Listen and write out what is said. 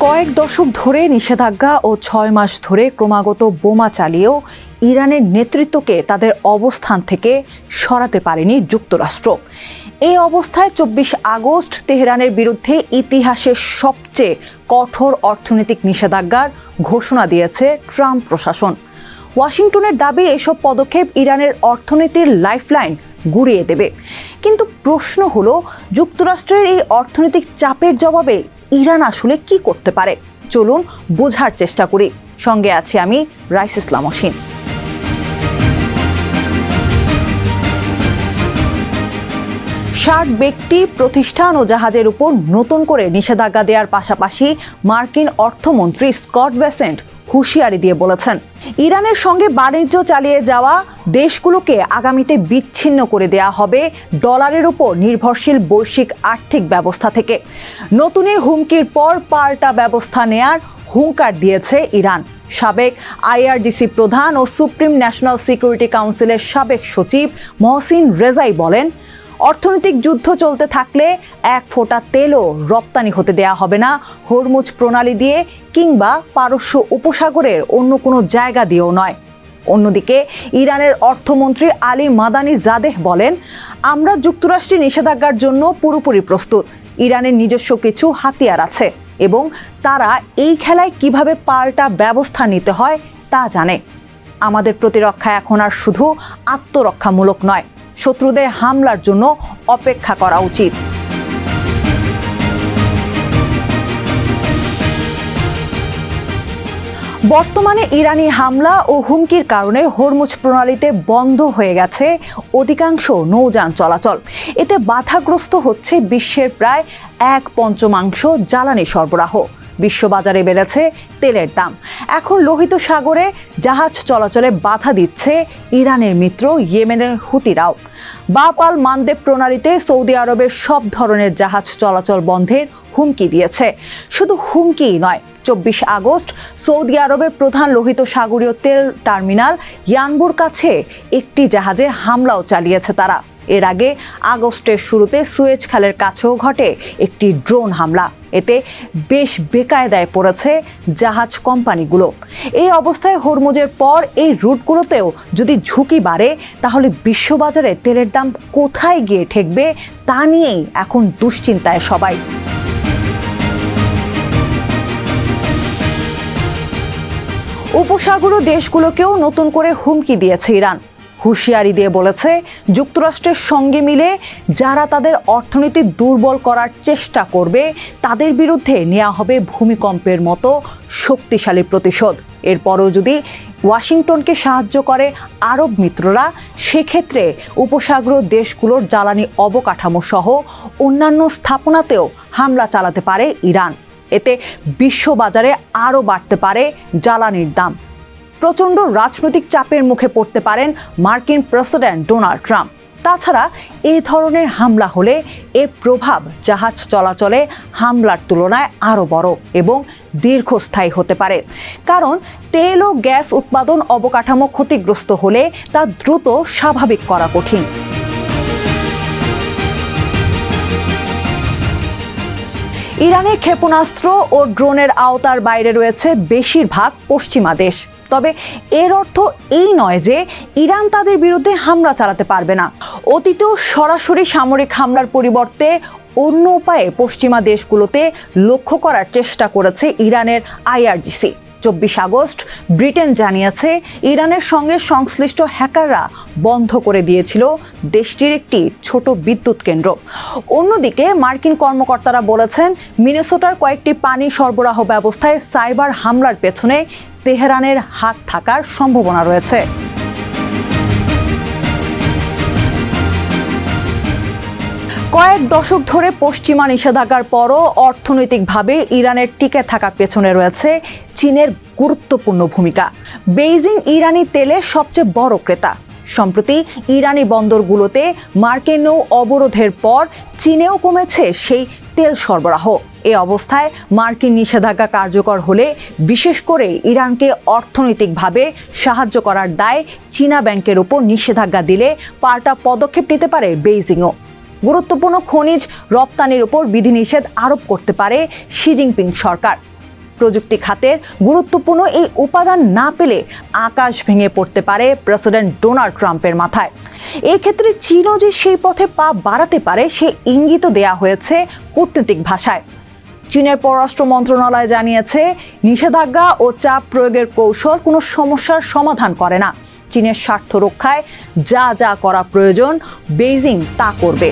কয়েক দশক ধরে নিষেধাজ্ঞা ও ৬ মাস ধরে ক্রমাগত বোমা চালিয়েও ইরানের নেতৃত্বকে তাদের অবস্থান থেকে সরাতে পারেনি যুক্তরাষ্ট্র। এই অবস্থায় ২৪ আগস্ট তেহরানের বিরুদ্ধে ইতিহাসের সবচেয়ে কঠোর অর্থনৈতিক নিষেধাজ্ঞার ঘোষণা দিয়েছে ট্রাম্প প্রশাসন। ওয়াশিংটনের দাবি এসব পদক্ষেপ ইরানের অর্থনীতির লাইফলাইন গুঁড়িয়ে দেবে। কিন্তু প্রশ্ন হলো, যুক্তরাষ্ট্রের এই অর্থনৈতিক চাপের জবাবে ইরান আসলে কি করতে পারে? চলুন বোঝার চেষ্টা করি। সঙ্গে আছি আমি রাইস ইসলাম অসীম। ৬০ ব্যক্তি, প্রতিষ্ঠান ও জাহাজের উপর নতুন করে নিষেধাজ্ঞা দেওয়ার পাশাপাশি মার্কিন অর্থমন্ত্রী স্কট বেসেন্ট হুঁশিয়ারি দিয়ে বলেছেন, ইরানের সঙ্গে বাণিজ্য চালিয়ে যাওয়া দেশগুলোকে আগামীতে বিচ্ছিন্ন করে দেয়া হবে ডলারের উপর নির্ভরশীল বৈশ্বিক আর্থিক ব্যবস্থা থেকে। নতুন এই হুমকির পর পাল্টা ব্যবস্থা নেয়ার হুঙ্কার দিয়েছে ইরান। সাবেক আইআরজিসি প্রধান ও সুপ্রিম ন্যাশনাল সিকিউরিটি কাউন্সিলের সাবেক সচিব মহসিন রেজাই বলেন, অর্থনৈতিক যুদ্ধ চলতে থাকলে এক ফোঁটা তেলও রপ্তানি হতে দেয়া হবে না হরমুজ প্রণালী দিয়ে কিংবা পারস্য উপসাগরের অন্য কোনো জায়গা দিয়েও নয়। অন্যদিকে ইরানের অর্থমন্ত্রী আলী মাদানি জাদেহ বলেন, আমরা যুক্তরাষ্ট্রের নিষেধাজ্ঞার জন্য পুরোপুরি প্রস্তুত। ইরানের নিজস্ব কিছু হাতিয়ার আছে এবং তারা এই খেলায় কিভাবে পাল্টা ব্যবস্থা নিতে হয় তা জানে। আমাদের প্রতিরক্ষা এখন আর শুধু আত্মরক্ষামূলক নয়, শত্রুদের হামলার জন্য অপেক্ষা করা উচিত। বর্তমানে ইরানি হামলা ও হুমকির কারণে হরমুজ প্রণালীতে বন্ধ হয়ে গেছে অধিকাংশ নৌযান চলাচল। এতে বাধাগ্রস্ত হচ্ছে বিশ্বের প্রায় ১/৫ জ্বালানি সরবরাহ। বিশ্ববাজারে বেড়েছে তেলের দাম। এখন লোহিত সাগরে জাহাজ চলাচলে বাধা দিচ্ছে ইরানের মিত্র ইয়েমেনের হুতিরাও। বাব আল মানদেব প্রণালীতে সৌদি আরবের সব ধরনের জাহাজ চলাচল বন্ধের হুমকি দিয়েছে। শুধু হুমকিই নয়, ২৪ আগস্ট সৌদি আরবের প্রধান লোহিত সাগরীয় তেল টার্মিনাল ইয়ানবুর কাছে একটি জাহাজে হামলাও চালিয়েছে তারা। এর আগে আগস্টের শুরুতে সুয়েজ খালের কাছেও ঘটে একটি ড্রোন হামলা। এতে বেশ বেকায়দায় পড়েছে জাহাজ কোম্পানিগুলো। এই অবস্থায় হরমুজের পর এই রুটগুলোতেও যদি ঝুঁকি বাড়ে, তাহলে বিশ্ববাজারে তেলের দাম কোথায় গিয়ে ঠেকবে তা নিয়েই এখন দুশ্চিন্তায় সবাই। উপসাগরীয় দেশগুলোকেও নতুন করে হুমকি দিয়েছে ইরান। হুঁশিয়ারি দিয়ে বলেছে, যুক্তরাষ্ট্রের সঙ্গে মিলে যারা তাদের অর্থনীতি দুর্বল করার চেষ্টা করবে তাদের বিরুদ্ধে নেওয়া হবে ভূমিকম্পের মতো শক্তিশালী প্রতিশোধ। এরপরও যদি ওয়াশিংটনকে সাহায্য করে আরব মিত্ররা, সেক্ষেত্রে উপসাগরীয় দেশগুলোর জ্বালানি অবকাঠামো সহ অন্যান্য স্থাপনাতেও হামলা চালাতে পারে ইরান। এতে বিশ্ববাজারে আরও বাড়তে পারে জ্বালানির দাম। প্রচণ্ড রাজনৈতিক চাপের মুখে পড়তে পারেন মার্কিন প্রেসিডেন্ট ডোনাল্ড ট্রাম্প। তাছাড়া এই ধরনের হামলা হলে এর প্রভাব জাহাজ চলাচলে হামলার তুলনায় আরও বড় এবং দীর্ঘস্থায়ী হতে পারে। কারণ তেল ও গ্যাস উৎপাদন অবকাঠামো ক্ষতিগ্রস্ত হলে তা দ্রুত স্বাভাবিক করা কঠিন। ইরানের ক্ষেপণাস্ত্র ও ড্রোনের আওতার বাইরে রয়েছে বেশিরভাগ পশ্চিমা দেশ। তবে এর অর্থ এই নয় যে ইরান তাদের বিরুদ্ধে হামলা চালাতে পারবে না। অতীতেও সরাসরি সামরিক হামলার পরিবর্তে অন্য উপায়ে পশ্চিমা দেশগুলোতে লক্ষ্য করার চেষ্টা করেছে ইরানের আইআরজিসি। ২৪ আগস্ট ব্রিটেন জানিয়েছে, ইরানের সঙ্গে সংশ্লিষ্ট হ্যাকাররা বন্ধ করে দিয়েছিল দেশটির একটি ছোট বিদ্যুৎ কেন্দ্র। অন্যদিকে মার্কিন কর্মকর্তারা বলেছেন, মিনেসোটার কয়েকটি পানি সরবরাহ ব্যবস্থায় সাইবার হামলার পেছনে তেহরানের হাত থাকার সম্ভাবনা রয়েছে। কয়েক দশক ধরে পশ্চিমা নিষেধাজ্ঞার পরও অর্থনৈতিকভাবে ইরানের টিকে থাকার পেছনে রয়েছে চীনের গুরুত্বপূর্ণ ভূমিকা। বেইজিং ইরানি তেলের সবচেয়ে বড় ক্রেতা। সম্প্রতি ইরানি বন্দরগুলোতে মার্কিন নৌ অবরোধের পর চীনেও কমেছে সেই তেল সরবরাহ। এ অবস্থায় মার্কিন নিষেধাজ্ঞা কার্যকর হলে বিশেষ করে ইরানকে অর্থনৈতিকভাবে সাহায্য করার দায় চীনা ব্যাংকের উপর নিষেধাজ্ঞা দিলে পাল্টা পদক্ষেপ নিতে পারে বেইজিংও। গুরুত্বপূর্ণ খনিজ রপ্তানির উপর বিধিনিষেধ আরোপ করতে পারে শি জিনপিং সরকার। প্রযুক্তি খাতের গুরুত্বপূর্ণ এই উপাদান না পেলে আকাশ ভেঙে পড়তে পারে প্রেসিডেন্ট ডোনাল্ড ট্রাম্পের মাথায়। এই ক্ষেত্রে চীনও যে সেই পথে পা বাড়াতে পারে সে ইঙ্গিতও দেয়া হয়েছে কূটনৈতিক ভাষায়। চীনের পররাষ্ট্র মন্ত্রণালয় জানিয়েছে, নিষেধাজ্ঞা ও চাপ প্রয়োগের কৌশল কোনো সমস্যার সমাধান করে না। চীনের স্বার্থ রক্ষায় যা যা করা প্রয়োজন বেইজিং তা করবে।